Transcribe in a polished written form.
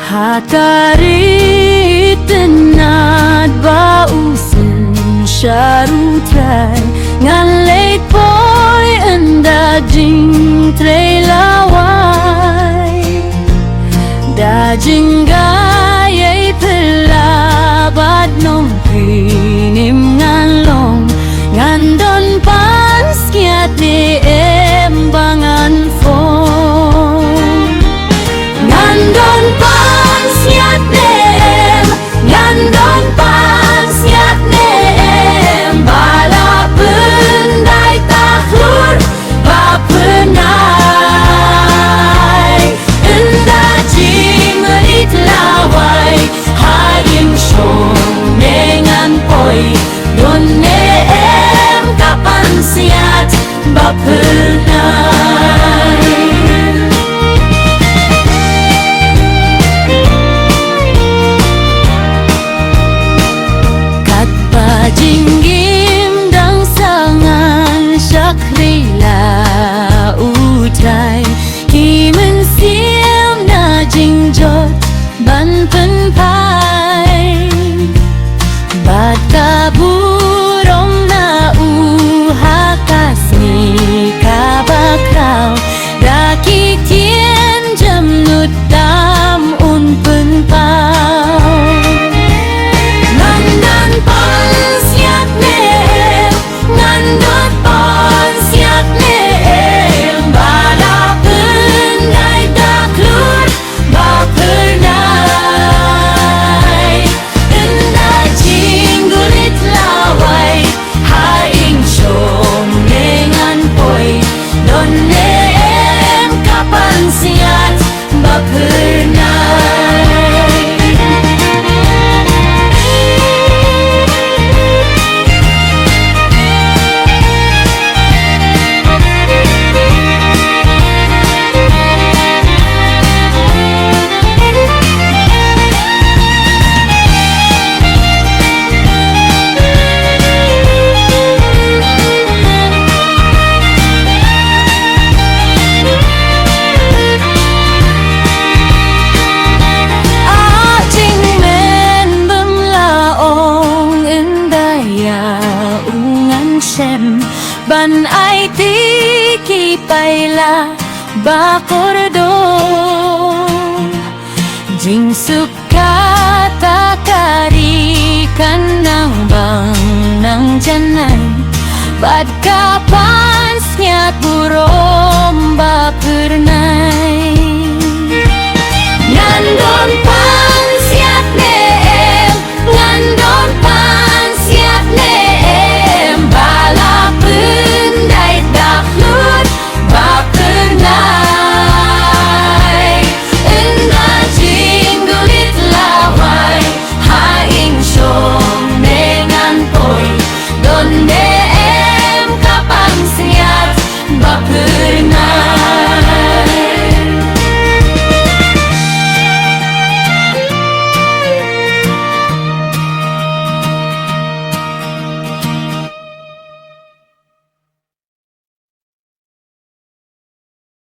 Hatari tenad bausen syarutrai ngan late boy enda jing trelawai dajing gayai pelabat nong pinim ngan long ngan don pas kiat de embangan fong ngan don pas kiat de ngan don pas kiat de bala pendai taklur bapenai enda jinglit lawai hadim shong dengan poi don em kapan siat bapenai kat bajinggim dang sangan syakrila utrai himen siam na jingjot ban pen pai bat kaburong na uhakasni kabakrau daki tien jamnut dam un pen pau ngandan pon siat neem ngandot pon siat neem bala pendai taklur bapernai enda jinggulit lawai haing syom dengan poi don neem kapan siat bapernai ban ai tiki paila bakordo jing suka takari kanang bang nang janai bad kapan snyat burom bapernai